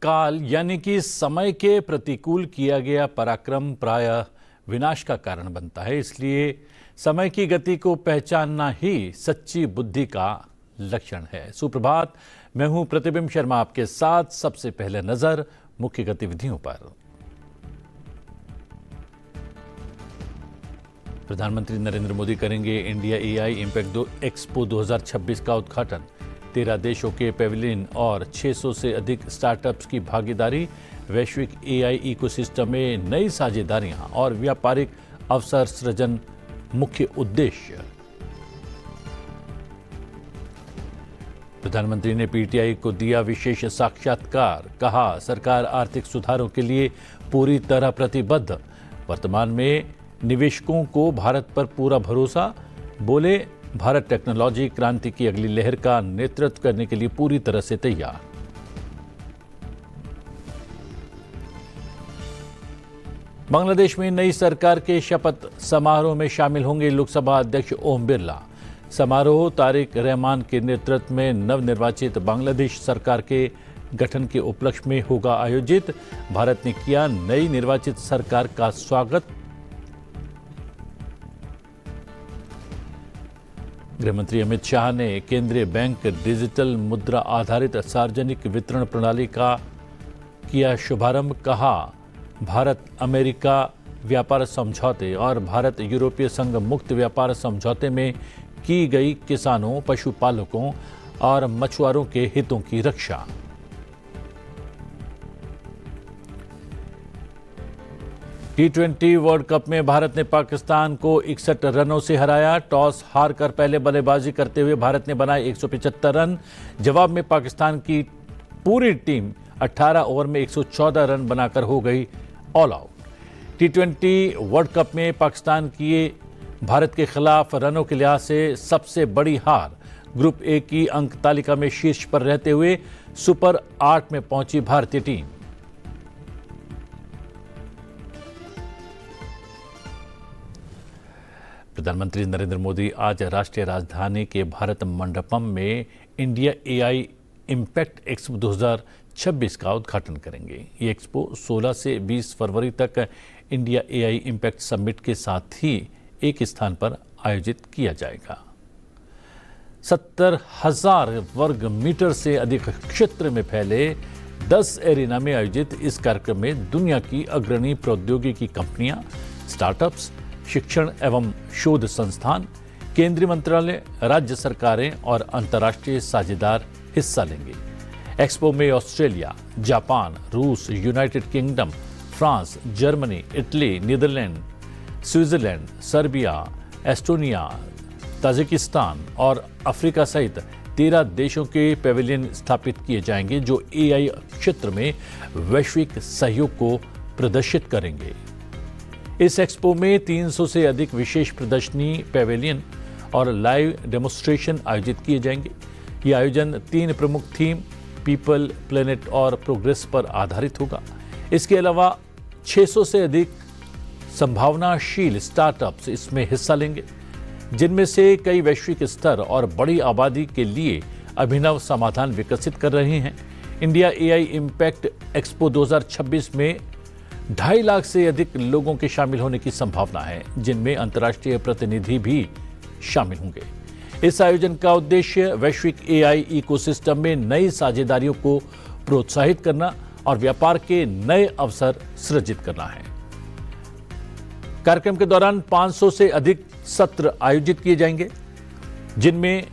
काल यानी कि समय के प्रतिकूल किया गया पराक्रम प्रायः विनाश का कारण बनता है। इसलिए समय की गति को पहचानना ही सच्ची बुद्धि का लक्षण है। सुप्रभात, मैं हूं प्रतिबिंब शर्मा आपके साथ। सबसे पहले नजर मुख्य गतिविधियों पर। प्रधानमंत्री नरेंद्र मोदी करेंगे इंडिया एआई इम्पैक्ट एक्सपो 2026 का उद्घाटन। 13 देशों के पेविलियन और 600 से अधिक स्टार्टअप्स की भागीदारी। वैश्विक एआई इकोसिस्टम में नई साझेदारियां और व्यापारिक अवसर सृजन मुख्य उद्देश्य। प्रधानमंत्री ने पीटीआई को दिया विशेष साक्षात्कार। कहा, सरकार आर्थिक सुधारों के लिए पूरी तरह प्रतिबद्ध। वर्तमान में निवेशकों को भारत पर पूरा भरोसा। बोले, भारत टेक्नोलॉजी क्रांति की अगली लहर का नेतृत्व करने के लिए पूरी तरह से तैयार। बांग्लादेश में नई सरकार के शपथ समारोह में शामिल होंगे लोकसभा अध्यक्ष ओम बिरला। समारोह तारिक रहमान के नेतृत्व में नवनिर्वाचित बांग्लादेश सरकार के गठन के उपलक्ष्य में होगा आयोजित। भारत ने किया नई निर्वाचित सरकार का स्वागत। गृहमंत्री अमित शाह ने केंद्रीय बैंक डिजिटल मुद्रा आधारित सार्वजनिक वितरण प्रणाली का किया शुभारंभ। कहा, भारत अमेरिका व्यापार समझौते और भारत यूरोपीय संघ मुक्त व्यापार समझौते में की गई किसानों, पशुपालकों और मछुआरों के हितों की रक्षा। T20 वर्ल्ड कप में भारत ने पाकिस्तान को 61 रनों से हराया। टॉस हारकर पहले बल्लेबाजी करते हुए भारत ने बनाए 175 रन। जवाब में पाकिस्तान की पूरी टीम 18 ओवर में 114 रन बनाकर हो गई all out. T20 world cup में पाकिस्तान की भारत के खिलाफ रनों के लिहाज से सबसे बड़ी हार। ग्रुप ए की अंक तालिका में शीर्ष पर रहते हुए सुपर 8 में पहुंची भारतीय टीम। प्रधानमंत्री नरेंद्र मोदी आज राष्ट्रीय राजधानी के भारत मंडपम में इंडिया एआई इम्पैक्ट एक्सपो 2026 का उद्घाटन करेंगे। ये एक्सपो 16 से 20 फरवरी तक इंडिया एआई इम्पैक्ट समिट के साथ ही एक स्थान पर आयोजित किया जाएगा। 70,000 वर्ग मीटर से अधिक क्षेत्र में फैले 10 एरिना में आयोजित इस कार्यक्रम में दुनिया की अग्रणी प्रौद्योगिकी कंपनियां, स्टार्टअप्स, शिक्षण एवं शोध संस्थान, केंद्रीय मंत्रालय, राज्य सरकारें और अंतर्राष्ट्रीय साझेदार हिस्सा लेंगे। एक्सपो में ऑस्ट्रेलिया, जापान, रूस, United Kingdom, France, Germany, Italy, Netherland, Switzerland, Serbia, Estonia, Tajikistan और अफ्रीका सहित 13 देशों के पेविलियन स्थापित किए जाएंगे, जो एआई क्षेत्र में वैश्विक सहयोग को प्रदर्शित करेंगे। इस एक्सपो में 300 से अधिक विशेष प्रदर्शनी, पेविलियन और लाइव डेमोन्स्ट्रेशन आयोजित किए जाएंगे। ये आयोजन 3 प्रमुख थीम, पीपल, प्लेनेट और प्रोग्रेस पर आधारित होगा। इसके अलावा 600 से अधिक संभावनाशील स्टार्टअप्स इसमें हिस्सा लेंगे, जिनमें से कई वैश्विक स्तर और बड़ी आबादी के लिए अभिनव समाधान विकसित कर रहे हैं। इंडिया एआई इम्पैक्ट एक्सपो 2026 में 2.5 लाख से अधिक लोगों के शामिल होने की संभावना है, जिनमें अंतर्राष्ट्रीय प्रतिनिधि भी शामिल होंगे। इस आयोजन का उद्देश्य वैश्विक एआई इकोसिस्टम में नई साझेदारियों को प्रोत्साहित करना और व्यापार के नए अवसर सृजित करना है। कार्यक्रम के दौरान 500 से अधिक सत्र आयोजित किए जाएंगे, जिनमें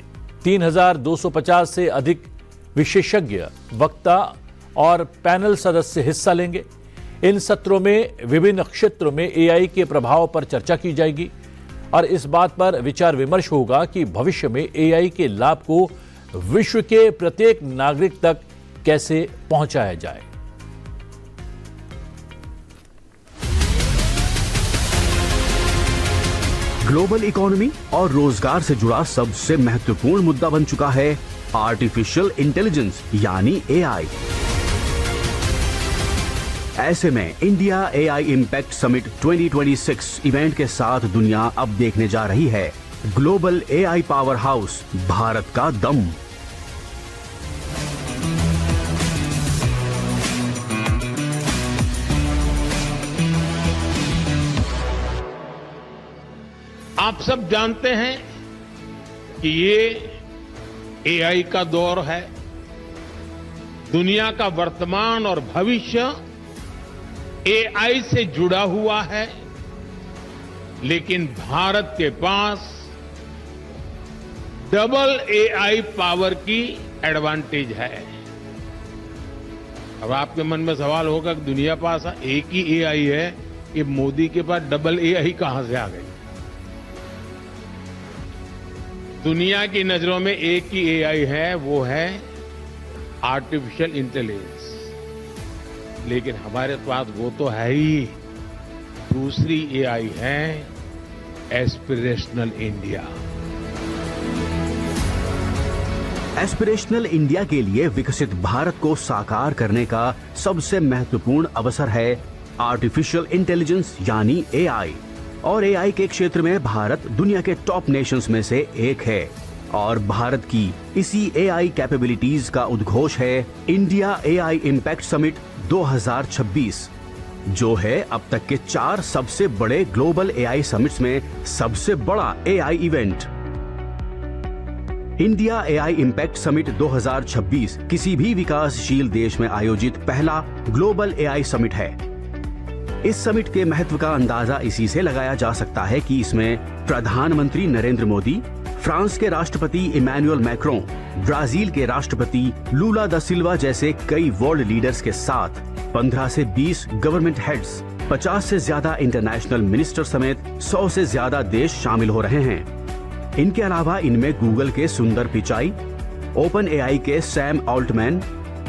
3,250 से अधिक विशेषज्ञ, वक्ता और पैनल सदस्य हिस्सा लेंगे। इन सत्रों में विभिन्न क्षेत्रों में एआई के प्रभाव पर चर्चा की जाएगी और इस बात पर विचार विमर्श होगा कि भविष्य में एआई के लाभ को विश्व के प्रत्येक नागरिक तक कैसे पहुंचाया जाए। ग्लोबल इकोनॉमी और रोजगार से जुड़ा सबसे महत्वपूर्ण मुद्दा बन चुका है आर्टिफिशियल इंटेलिजेंस यानी एआई। ऐसे में India AI impact summit 2026 event के साथ दुनिया अब देखने जा रही है global AI power house Bharat का दम। आप सब जानते हैं कि ये एआई का दौर है। दुनिया का वर्तमान और भविष्य एआई से जुड़ा हुआ है, लेकिन भारत के पास डबल एआई पावर की एडवांटेज है। अब आपके मन में सवाल होगा कि दुनिया पास एक ही एआई है, ये मोदी के पास डबल एआई कहां से आ गई? दुनिया की नजरों में एक ही एआई है, वो है आर्टिफिशियल इंटेलिजेंस। लेकिन हमारे पास वो तो है ही, दूसरी एआई है एस्पिरेशनल इंडिया। एस्पिरेशनल इंडिया के लिए विकसित भारत को साकार करने का सबसे महत्वपूर्ण अवसर है आर्टिफिशियल इंटेलिजेंस यानी एआई। और एआई के क्षेत्र में भारत दुनिया के टॉप नेशंस में से एक है। और भारत की इसी एआई कैपेबिलिटीज का उद्घोष है इंडिया एआई इम्पैक्ट समिट 2026, जो है अब तक के 4 सबसे बड़े ग्लोबल एआई समिट्स में सबसे बड़ा AI event. India AI impact summit 2026 किसी भी विकासशील देश में आयोजित पहला ग्लोबल एआई समिट है। इस समिट के महत्व का अंदाजा इसी से लगाया जा सकता है कि इसमें प्रधानमंत्री नरेंद्र मोदी, फ्रांस के राष्ट्रपति इमैनुअल मैक्रों, ब्राजील के राष्ट्रपति लूला दा सिल्वा जैसे कई वर्ल्ड लीडर्स के साथ 15 से 20 गवर्नमेंट हेड्स, 50 से ज्यादा इंटरनेशनल मिनिस्टर समेत 100 से ज्यादा देश शामिल हो रहे हैं। इनके अलावा इनमें गूगल के सुंदर पिचाई, ओपन एआई के सैम ऑल्टमैन,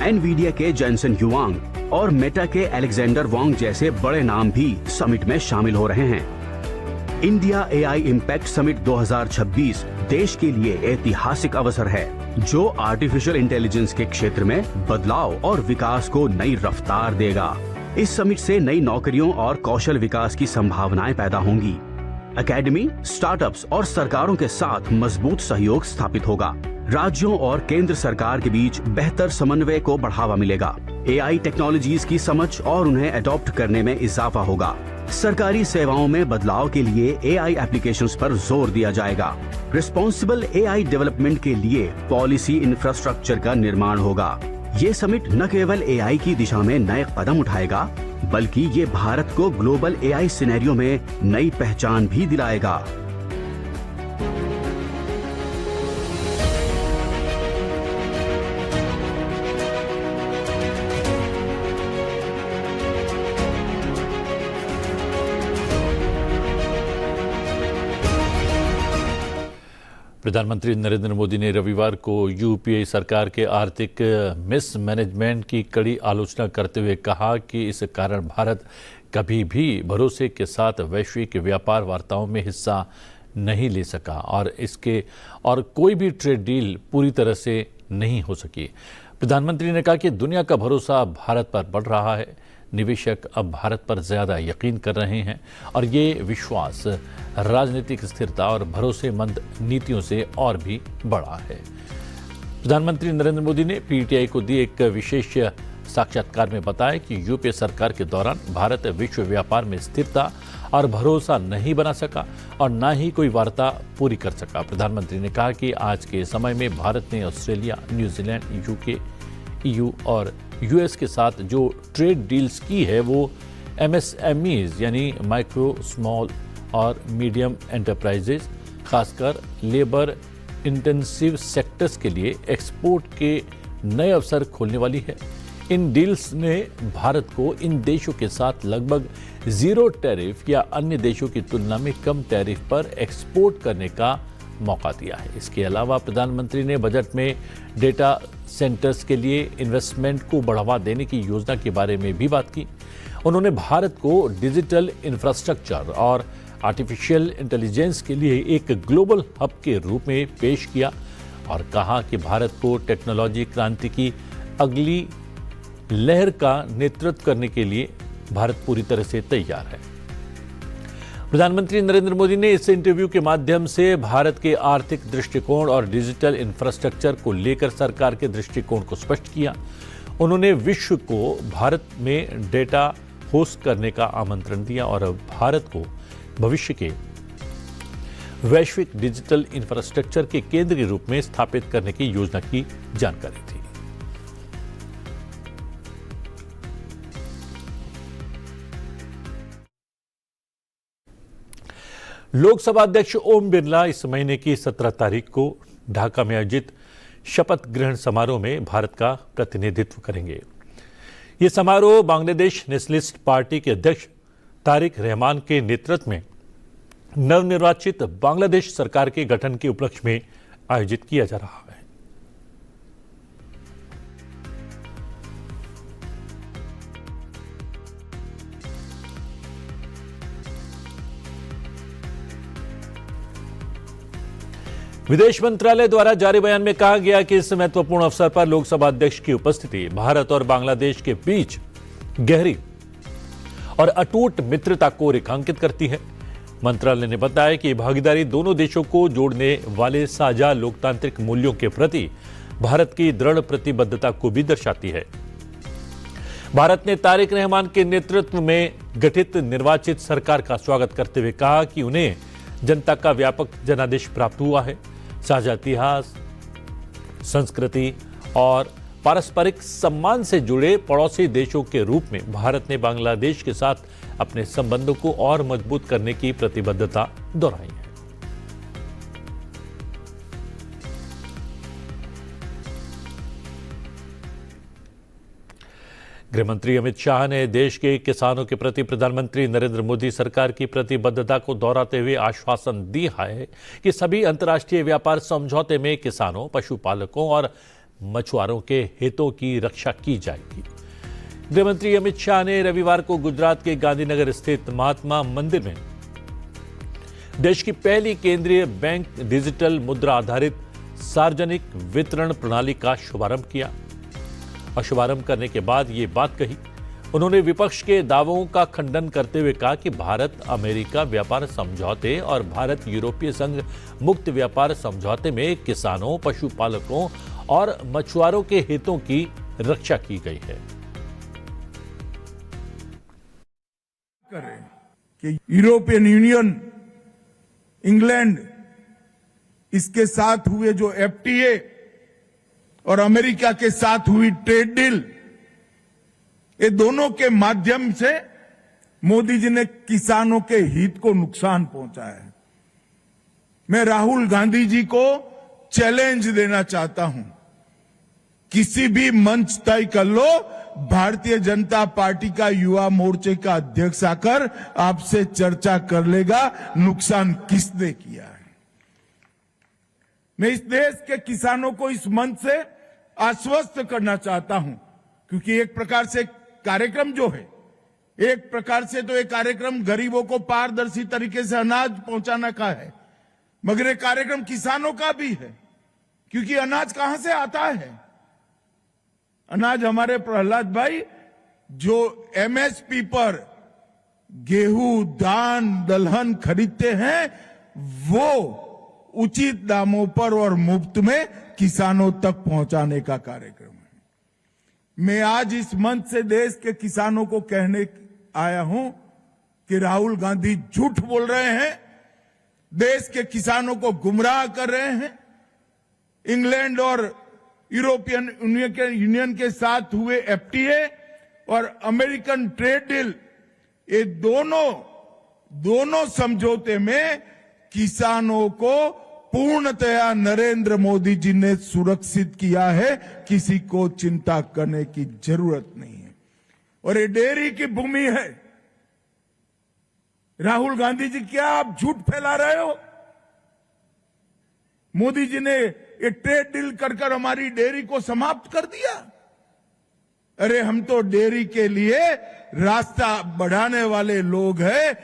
एनवीडिया के जेनसन ह्युआंग और मेटा के अलेक्जेंडर वांग जैसे बड़े नाम भी समिट में शामिल हो रहे हैं। इंडिया एआई इम्पैक्ट समिट 2026 देश के लिए ऐतिहासिक अवसर है, जो आर्टिफिशियल इंटेलिजेंस के क्षेत्र में बदलाव और विकास को नई रफ्तार देगा। इस समिट से नई नौकरियों और कौशल विकास की संभावनाएं पैदा होंगी। एकेडमी, स्टार्टअप्स और सरकारों के साथ मजबूत सहयोग स्थापित होगा। राज्यों और केंद्र सरकार के बीच बेहतर समन्वय को बढ़ावा मिलेगा। एआई टेक्नोलॉजीज की समझ और उन्हें अडॉप्ट करने में इजाफा होगा। सरकारी सेवाओं में बदलाव के लिए एआई एप्लीकेशंस पर जोर दिया जाएगा। रिस्पॉन्सिबल एआई डेवलपमेंट के लिए पॉलिसी इंफ्रास्ट्रक्चर का निर्माण होगा। ये समिट न केवल एआई की दिशा में नए कदम उठाएगा, बल्कि ये भारत को ग्लोबल एआई सिनेरियो में नई पहचान भी दिलाएगा। प्रधानमंत्री नरेंद्र मोदी ने रविवार को यूपीए सरकार के आर्थिक मिसमैनेजमेंट की कड़ी आलोचना करते हुए कहा कि इस कारण भारत कभी भी भरोसे के साथ वैश्विक व्यापार वार्ताओं में हिस्सा नहीं ले सका और कोई भी ट्रेड डील पूरी तरह से नहीं हो सकी। प्रधानमंत्री ने कहा कि दुनिया का भरोसा भारत पर बढ़ रहा है। निवेशक अब भारत पर ज़्यादा यकीन कर रहे हैं और ये विश्वास राजनीतिक स्थिरता और भरोसेमंद नीतियों से और भी बड़ा है। प्रधानमंत्री नरेंद्र मोदी ने पीटीआई को दिए एक विशेष साक्षात्कार में बताया कि यूपीए सरकार के दौरान भारत विश्व व्यापार में स्थिरता और भरोसा नहीं बना सका और न ही कोई वार्ता पूरी कर सका। प्रधानमंत्री ने कहा कि आज के समय में भारत ने ऑस्ट्रेलिया, न्यूजीलैंड, यूके, ईयू और यूएस के साथ जो ट्रेड डील्स की है वो एमएसएमईज यानी माइक्रो, स्मॉल और मीडियम एंटरप्राइजेज, खासकर लेबर इंटेंसिव सेक्टर्स के लिए एक्सपोर्ट के नए अवसर खोलने वाली है। इन डील्स ने भारत को इन देशों के साथ लगभग जीरो टैरिफ या अन्य देशों की तुलना में कम टैरिफ पर एक्सपोर्ट करने का मौका दिया है। इसके अलावा प्रधानमंत्री ने बजट में डेटा सेंटर्स के लिए इन्वेस्टमेंट को बढ़ावा देने की योजना के बारे में भी बात की। उन्होंने भारत को डिजिटल इंफ्रास्ट्रक्चर और आर्टिफिशियल इंटेलिजेंस के लिए एक ग्लोबल हब के रूप में पेश किया और कहा कि भारत को टेक्नोलॉजी क्रांति की अगली लहर का नेतृत्व करने के लिए भारत पूरी तरह से तैयार है। प्रधानमंत्री नरेंद्र मोदी ने इस इंटरव्यू के माध्यम से भारत के आर्थिक दृष्टिकोण और डिजिटल इंफ्रास्ट्रक्चर को लेकर सरकार के दृष्टिकोण को स्पष्ट किया। उन्होंने विश्व को भारत में डेटा होस्ट करने का आमंत्रण दिया और भारत को भविष्य के वैश्विक डिजिटल इंफ्रास्ट्रक्चर के केंद्र के रूप में स्थापित करने की योजना की जानकारी थी। लोकसभा अध्यक्ष ओम बिरला इस महीने की 17 तारीख को ढाका में आयोजित शपथ ग्रहण समारोह में भारत का प्रतिनिधित्व करेंगे। यह समारोह बांग्लादेश नेशनलिस्ट पार्टी के अध्यक्ष तारिक रहमान के नेतृत्व में नवनिर्वाचित बांग्लादेश सरकार के गठन के उपलक्ष्य में आयोजित किया जा रहा है। विदेश मंत्रालय द्वारा जारी बयान में कहा गया कि इस महत्वपूर्ण अवसर पर लोकसभा अध्यक्ष की उपस्थिति भारत और बांग्लादेश के बीच गहरी और अटूट मित्रता को रेखांकित करती है। मंत्रालय ने बताया कि भागीदारी दोनों देशों को जोड़ने वाले साझा लोकतांत्रिक मूल्यों के प्रति भारत की दृढ़ प्रतिबद्धता को भी दर्शाती है। भारत ने तारिक रहमान के नेतृत्व में गठित निर्वाचित सरकार का स्वागत करते हुए कहा कि उन्हें जनता का व्यापक जनादेश प्राप्त हुआ है। साझा इतिहास, संस्कृति और पारस्परिक सम्मान से जुड़े पड़ोसी देशों के रूप में भारत ने बांग्लादेश के साथ अपने संबंधों को और मजबूत करने की प्रतिबद्धता दोहराई है। गृहमंत्री अमित शाह ने देश के किसानों के प्रति प्रधानमंत्री नरेंद्र मोदी सरकार की प्रतिबद्धता को दोहराते हुए आश्वासन दिया है कि सभी अंतर्राष्ट्रीय व्यापार समझौते में किसानों, पशुपालकों और मछुआरों के हितों की रक्षा की जाएगी। गृहमंत्री अमित शाह ने रविवार को गुजरात के गांधीनगर स्थित महात्मा मंदिर में देश की पहली केंद्रीय बैंक डिजिटल मुद्रा आधारित सार्वजनिक वितरण प्रणाली का शुभारंभ किया और शुभारंभ करने के बाद ये बात कही। उन्होंने विपक्ष के दावों का खंडन करते हुए कहा कि भारत अमेरिका व्यापार समझौते और भारत यूरोपीय संघ मुक्त व्यापार समझौते में किसानों, पशुपालकों और मछुआरों के हितों की रक्षा की गई है। कि यूरोपियन यूनियन, इंग्लैंड, इसके साथ हुए जो एफटीए और अमेरिका के साथ हुई ट्रेड डील, ये दोनों के माध्यम से मोदी जी ने किसानों के हित को नुकसान पहुंचा है। मैं राहुल गांधी जी को चैलेंज देना चाहता हूं, किसी भी मंच तय कर लो, भारतीय जनता पार्टी का युवा मोर्चे का अध्यक्ष आकर आपसे चर्चा कर लेगा नुकसान किसने किया है। मैं इस देश के किसानों को इस मंच से आश्वस्त करना चाहता हूं, क्योंकि एक प्रकार से कार्यक्रम जो है, एक प्रकार से तो ये कार्यक्रम गरीबों को पारदर्शी तरीके से अनाज पहुंचाने का है, मगर ये कार्यक्रम किसानों का भी है, क्योंकि अनाज कहां से आता है? अनाज हमारे प्रहलाद भाई जो एमएसपी पर गेहूं, धान, दलहन खरीदते हैं, वो उचित दामों पर और मुफ्त में किसानों तक पहुंचाने का कार्यक्रम है। मैं आज इस मंच से देश के किसानों को कहने आया हूं कि राहुल गांधी झूठ बोल रहे हैं, देश के किसानों को गुमराह कर रहे हैं। इंग्लैंड और यूरोपियन यूनियन के साथ हुए एफटीए और अमेरिकन ट्रेड डील, ये दोनों समझौते में किसानों को पूर्णतया नरेंद्र मोदी जी ने सुरक्षित किया है, किसी को चिंता करने की जरूरत नहीं है। और ये डेयरी की भूमि है। राहुल गांधी जी, क्या आप झूठ फैला रहे हो? मोदी जी ने ये ट्रेड डील कर हमारी डेयरी को समाप्त कर दिया। अरे हम तो डेयरी के लिए रास्ता बढ़ाने वाले लोग हैं।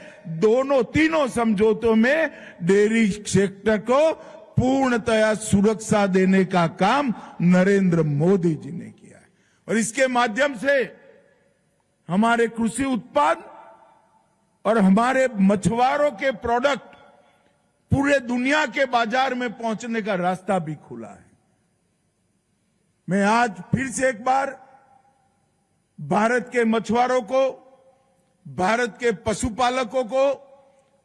तीनों समझौतों में डेयरी सेक्टर को पूर्णतया सुरक्षा देने का काम नरेंद्र मोदी जी ने किया है, और इसके माध्यम से हमारे कृषि उत्पाद और हमारे मछुआरों के प्रोडक्ट पूरे दुनिया के बाजार में पहुंचने का रास्ता भी खुला है। मैं आज फिर से एक बार भारत के मछुआरों को, भारत के पशुपालकों को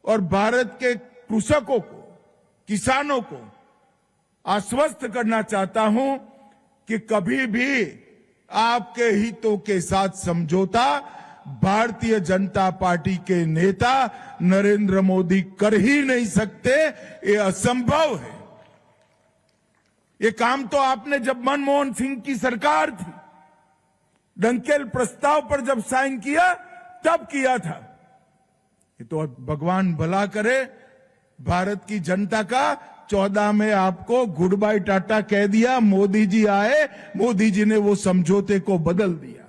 और भारत के कृषकों को किसानों को आश्वस्त करना चाहता हूं कि कभी भी आपके हितों के साथ समझौता भारतीय जनता पार्टी के नेता नरेंद्र मोदी कर ही नहीं सकते। ये असंभव है। ये काम तो आपने जब मनमोहन सिंह की सरकार थी, डंकेल प्रस्ताव पर जब साइन किया तब किया था। ये तो भगवान भला करे, भारत की जनता का 14 में आपको गुड बाय टाटा कह दिया, मोदी जी आए, मोदी जी ने वो समझौते को बदल दिया।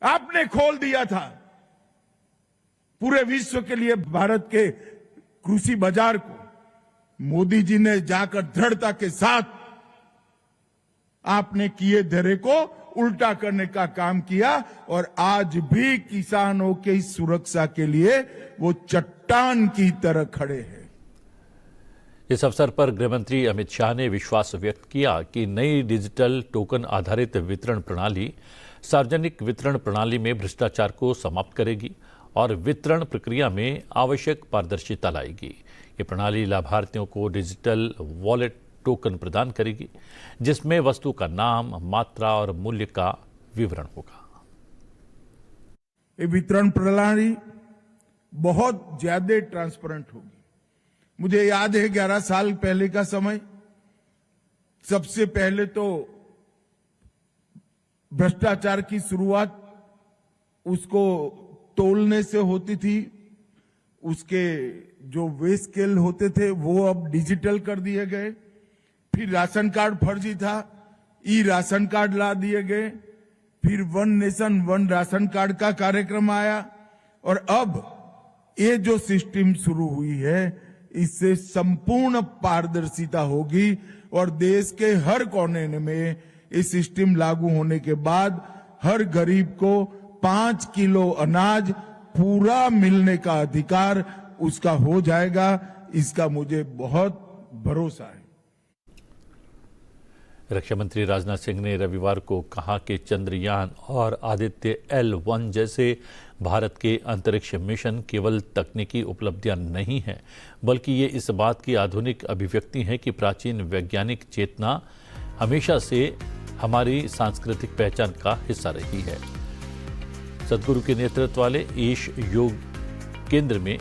आपने खोल दिया था पूरे विश्व के लिए भारत के कृषि बाजार को। मोदी जी ने जाकर दृढ़ता के साथ आपने किए धैर्य को उल्टा करने का काम किया और आज भी किसानों की सुरक्षा के लिए वो चट्टान की तरह खड़े हैं। इस अवसर पर गृहमंत्री अमित शाह ने विश्वास व्यक्त किया कि नई डिजिटल टोकन आधारित वितरण प्रणाली सार्वजनिक वितरण प्रणाली में भ्रष्टाचार को समाप्त करेगी और वितरण प्रक्रिया में आवश्यक पारदर्शिता लाएगी। ये प्रणाली लाभार्थियों को डिजिटल वॉलेट टोकन प्रदान करेगी, जिसमें वस्तु का नाम, मात्रा और मूल्य का विवरण होगा। ये वितरण प्रणाली बहुत ज्यादा ट्रांसपेरेंट होगी। मुझे याद है 11 साल पहले का समय, सबसे पहले तो भ्रष्टाचार की शुरुआत उसको तोलने से होती थी। उसके जो वे स्केल होते थे वो अब डिजिटल कर दिए गए। फिर राशन कार्ड फर्जी था, ई राशन कार्ड ला दिए गए। फिर one nation one ration card का कार्यक्रम आया और अब ये जो सिस्टम शुरू हुई है, इससे संपूर्ण पारदर्शिता होगी और देश के हर कोने में ये सिस्टम लागू होने के बाद हर गरीब को 5 किलो अनाज पूरा मिलने का अधिकार उसका हो जाएगा। इसका मुझे बहुत भरोसा है। रक्षा मंत्री राजनाथ सिंह ने रविवार को कहा कि चंद्रयान और आदित्य L1 जैसे भारत के अंतरिक्ष मिशन केवल तकनीकी उपलब्धियां नहीं हैं, बल्कि ये इस बात की आधुनिक अभिव्यक्ति है कि प्राचीन वैज्ञानिक चेतना हमेशा से हमारी सांस्कृतिक पहचान का हिस्सा रही है। सदगुरु के नेतृत्व वाले ईश योग केंद्र में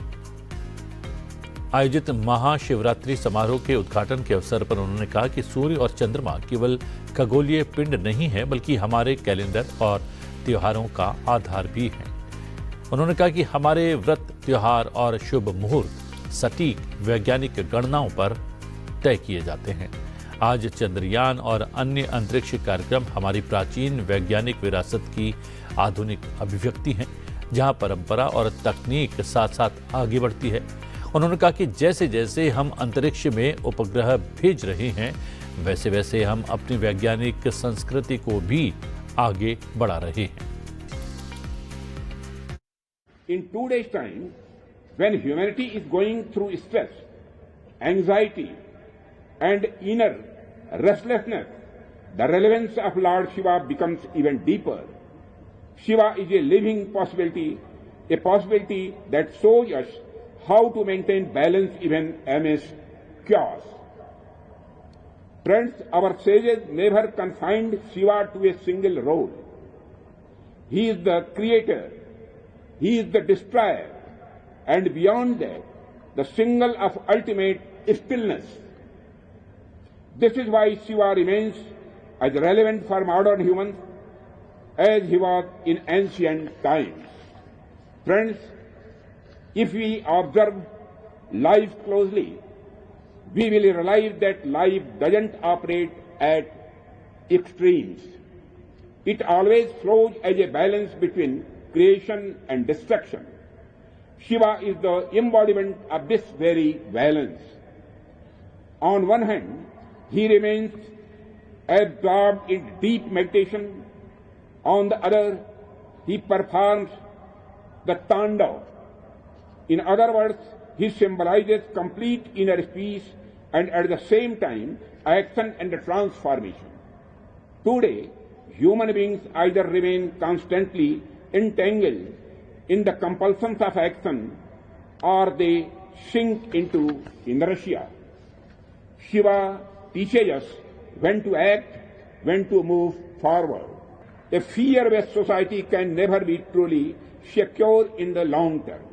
आयोजित महाशिवरात्रि समारोह के उद्घाटन के अवसर पर उन्होंने कहा कि सूर्य और चंद्रमा केवल खगोलीय पिंड नहीं है, बल्कि हमारे कैलेंडर और त्योहारों का आधार भी है। उन्होंने कहा कि हमारे व्रत, त्योहार और शुभ मुहूर्त सटीक वैज्ञानिक गणनाओं पर तय किए जाते हैं। आज चंद्रयान और अन्य अंतरिक्ष कार्यक्रम हमारी प्राचीन वैज्ञानिक विरासत की आधुनिक अभिव्यक्ति हैं, जहां परंपरा और तकनीक साथ साथ आगे बढ़ती है। उन्होंने कहा कि जैसे जैसे हम अंतरिक्ष में उपग्रह भेज रहे हैं, वैसे वैसे हम अपनी वैज्ञानिक संस्कृति को भी आगे बढ़ा रहे हैं। In 2 days' time, when humanity is going through stress, anxiety, and inner restlessness, the relevance of Lord Shiva becomes even deeper. Shiva is a living possibility, a possibility that shows us how to maintain balance even amidst chaos. Friends, our sages never confined Shiva to a single role. He is the creator, he is the destroyer, and beyond that, the signal of ultimate stillness. This is why Shiva remains as relevant for modern humans as he was in ancient times. Friends, if we observe life closely, we will realize that life doesn't operate at extremes. It always flows as a balance between creation and destruction. Shiva is the embodiment of this very balance. On one hand, he remains absorbed in deep meditation. On the other, he performs the Tandav. In other words, he symbolizes complete inner peace and at the same time action and transformation. Today, human beings either remain constantly entangled in the compulsions of action or they sink into inertia. Shiva teaches us when to act, when to move forward. A fear-based society can never be truly secure in the long term.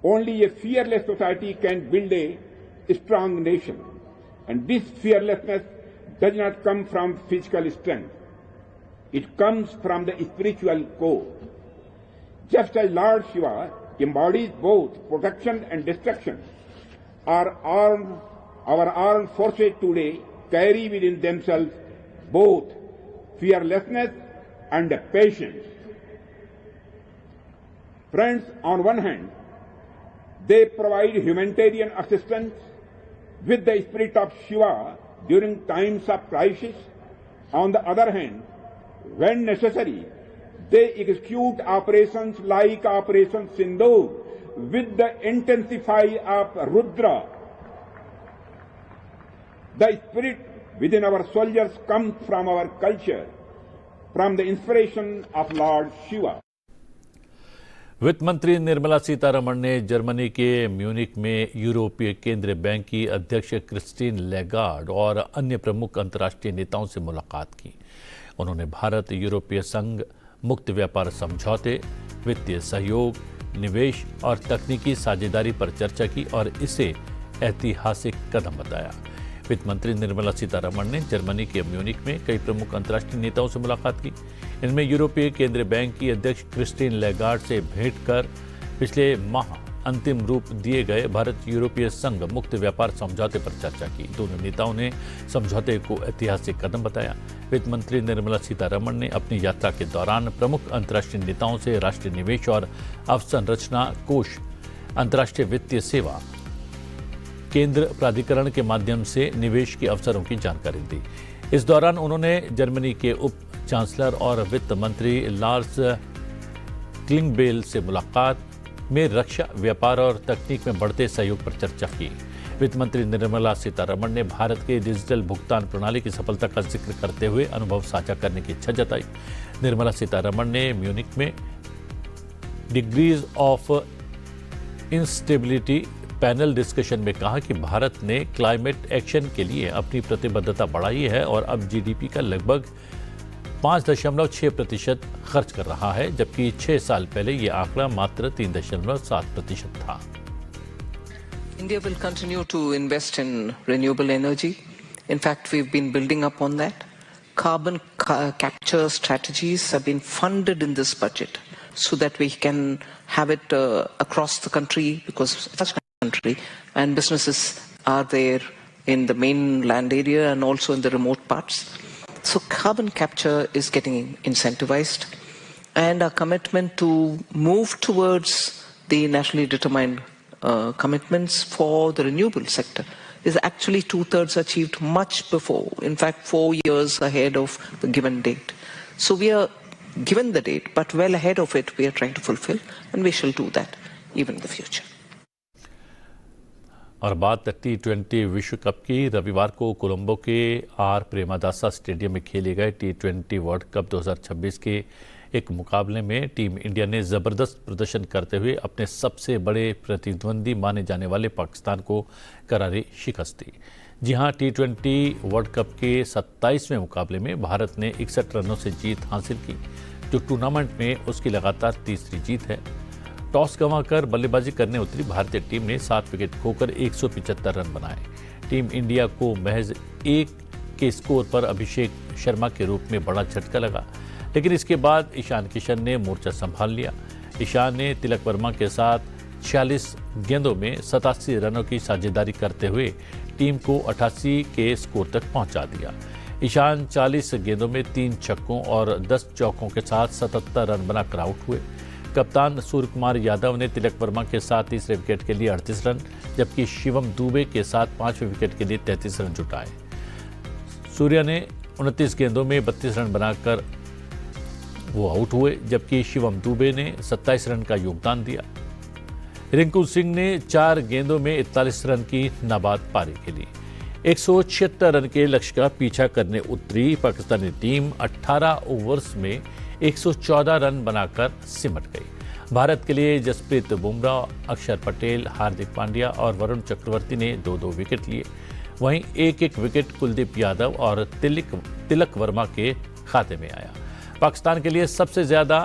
Only a fearless society can build a strong nation. And this fearlessness does not come from physical strength. It comes from the spiritual core. Just as Lord Shiva embodies both protection and destruction, our armed forces today carry within themselves both fearlessness and patience. Friends, on one hand, they provide humanitarian assistance with the spirit of Shiva during times of crisis. On the other hand, when necessary, they execute operations like Operation Sindoor with the intensity of Rudra. The spirit within our soldiers comes from our culture, from the inspiration of Lord Shiva. वित्त मंत्री निर्मला सीतारमण ने Germany के Munich में यूरोपीय केंद्रीय bank की अध्यक्ष Christine Lagarde और अन्य प्रमुख अंतर्राष्ट्रीय नेताओं से मुलाकात की। उन्होंने भारत यूरोपीय संघ मुक्त व्यापार समझौते, वित्तीय सहयोग, निवेश और तकनीकी साझेदारी पर चर्चा की और इसे ऐतिहासिक कदम बताया। वित्त मंत्री निर्मला सीतारमण ने जर्मनी के म्यूनिक में कई प्रमुख अंतर्राष्ट्रीय नेताओं से मुलाकात की। इनमें यूरोपीय केंद्रीय बैंक की अध्यक्ष क्रिस्टीन लेगार्ड से भेंट कर पिछले माह अंतिम रूप दिए गए भारत यूरोपीय संघ मुक्त व्यापार समझौते पर चर्चा की। दोनों नेताओं ने समझौते को ऐतिहासिक कदम बताया। वित्त मंत्री निर्मला सीतारमण ने अपनी यात्रा के दौरान प्रमुख अंतर्राष्ट्रीय नेताओं से राष्ट्रीय निवेश और अवसंरचना कोष, अंतर्राष्ट्रीय वित्तीय सेवा केंद्र प्राधिकरण के माध्यम से निवेश के अवसरों की जानकारी दी। इस दौरान उन्होंने जर्मनी के उप चांसलर और वित्त मंत्री लार्स क्लिंगबेल से मुलाकात में रक्षा, व्यापार और तकनीक में बढ़ते सहयोग पर चर्चा की। वित्त मंत्री निर्मला सीतारमण ने भारत के डिजिटल भुगतान प्रणाली की सफलता का जिक्र करते हुए अनुभव साझा करने की इच्छा जताई। निर्मला सीतारमण ने म्यूनिक में degrees of instability panel discussion में कहा कि भारत ने क्लाइमेट एक्शन के लिए अपनी प्रतिबद्धता बढ़ाई है और अब जीडीपी का लगभग 5.6% खर्च कर रहा है, जबकि 6 साल पहले ये आंकड़ा मात्र 3.7% था। India will continue to invest in renewable energy. In fact, we've been building up on that. Carbon capture strategies have been funded in this budget so that we can have it across the country, because such country and businesses are there in the mainland area and also in the remote parts. So carbon capture is getting incentivized, and our commitment to move towards the nationally determined commitments for the renewable sector is actually 2/3 achieved much before, in fact 4 years ahead of the given date. So we are given the date, but well ahead of it we are trying to fulfill, and we shall do that even in the future. और बात T20 विश्व cup की। रविवार को कोलंबो के are Premadasa stadium में खेले गए T20 वर्ल्ड कप 2026 के एक मुकाबले में टीम इंडिया ने ज़बरदस्त प्रदर्शन करते हुए अपने सबसे बड़े प्रतिद्वंदी माने जाने वाले पाकिस्तान को करारी शिकस्त दी। जी हां, T20 वर्ल्ड कप के 27वें मुकाबले में भारत ने 61 रनों से जीत हासिल की, जो टूर्नामेंट में उसकी लगातार तीसरी जीत है। टॉस गंवाकर बल्लेबाजी करने उतरी भारतीय टीम ने 7 विकेट खोकर 175 रन बनाए। टीम इंडिया को महज 1 के स्कोर पर अभिषेक शर्मा के रूप में बड़ा झटका लगा, लेकिन इसके बाद ईशान किशन ने मोर्चा संभाल लिया। ईशान ने तिलक वर्मा के साथ 46 गेंदों में 87 रनों की साझेदारी करते हुए टीम को 88 के स्कोर तक पहुंचा दिया। ईशान 40 गेंदों में 3 छक्कों और 10 चौकों के साथ 77 रन बनाकर आउट हुए। कप्तान सूर्य कुमार यादव ने तिलक वर्मा के साथ तीसरे विकेट के लिए 38 रन, जबकि शिवम दुबे के साथ 5वें विकेट के लिए 33 रन जुटाए। सूर्य ने 29 गेंदों में 32 रन बनाकर वो आउट हुए, जबकि शिवम दुबे ने 27 रन का योगदान दिया। रिंकू सिंह ने 4 गेंदों में 41 रन की नाबाद पारी खेली। 176 रन के लक्ष्य का पीछा करने उतरी पाकिस्तानी टीम 18 ओवर्स में 114 रन बनाकर सिमट गई। भारत के लिए जसप्रीत बुमराह, अक्षर पटेल, हार्दिक पांड्या और वरुण चक्रवर्ती ने 2-2 विकेट लिए। वहीं एक विकेट कुलदीप यादव और तिलक वर्मा के खाते में आया। पाकिस्तान के लिए सबसे ज्यादा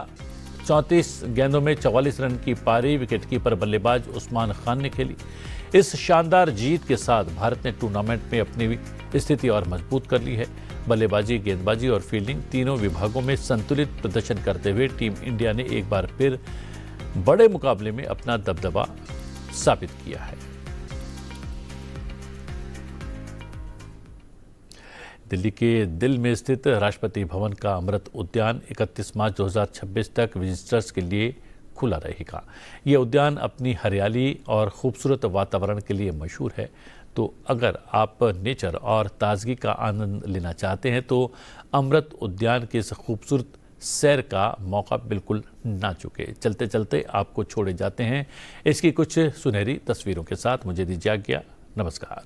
34 गेंदों में 44 रन की पारी विकेटकीपर बल्लेबाज उस्मान खान ने खेली। इस शानदार जीत के साथ भारत ने टूर्नामेंट में अपनी स्थिति और मजबूत कर ली है। बल्लेबाजी, गेंदबाजी और फील्डिंग तीनों विभागों में संतुलित प्रदर्शन करते हुए टीम इंडिया ने एक बार फिर बड़े मुकाबले में अपना दबदबा साबित किया है। दिल्ली के दिल में स्थित राष्ट्रपति भवन का अमृत उद्यान 31 मार्च 2026 तक विजिटर्स के लिए खुला रहेगा। यह उद्यान अपनी हरियाली और खूबसूरत वातावरण के लिए मशहूर है। तो अगर आप नेचर और ताजगी का आनंद लेना चाहते हैं तो अमृत उद्यान के इस खूबसूरत सैर का मौका बिल्कुल ना चूके। चलते चलते आपको छोड़े जाते हैं इसकी कुछ सुनहरी तस्वीरों के साथ। मुझे दीजिए आज्ञा। नमस्कार।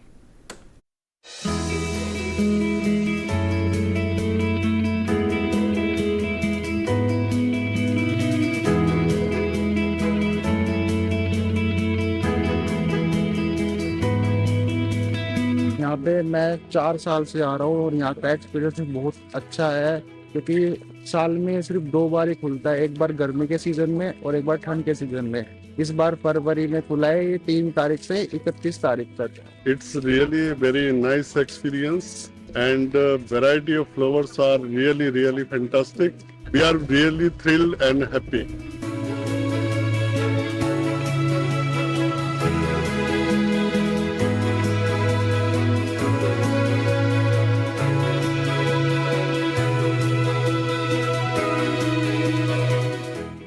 यहाँ पे मैं 4 साल से आ रहा हूँ और यहाँ का एक्सपीरियंस बहुत अच्छा है, क्योंकि साल में सिर्फ 2 बार ही खुलता है, एक बार गर्मी के सीजन में और एक बार ठंड के सीजन में। इस बार फरवरी में खुला है, ये 3 तारीख से 31 तारीख तक। It's really a very nice experience and variety of flowers are really fantastic. We are really thrilled and happy.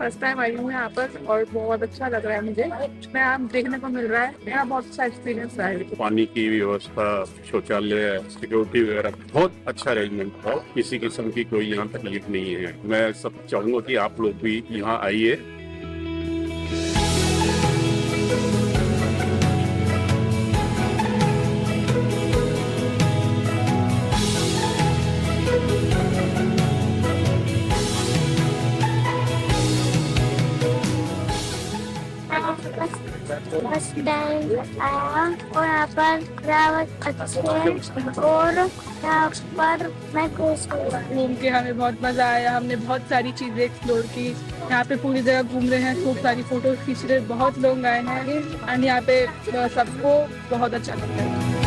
First time I हूँ यहाँ पर और बहुत अच्छा लग रहा है मुझे। मैं यहाँ देखने को मिल रहा है, मेरा बहुत अच्छा एक्सपीरियंस रहा है। पानी की व्यवस्था, शौचालय, सिक्योरिटी वगैरह बहुत अच्छा अरेंजमेंट है। किसी किस्म की कोई यहाँ तकलीफ नहीं है। मैं सब चाहूंगा कि आप लोग भी यहाँ आइए। फर्स्ट टाइम आया और यहाँ पर रावत अच्छे और यहाँ पर मैं खुश घूम के हमें बहुत मजा आया। हमने बहुत सारी चीजें एक्सप्लोर की। यहाँ पे पूरी जगह घूम रहे हैं, खूब सारी फोटोज खींच रहे, बहुत लोग आए हैं एंड यहाँ पे सबको बहुत अच्छा लगता है।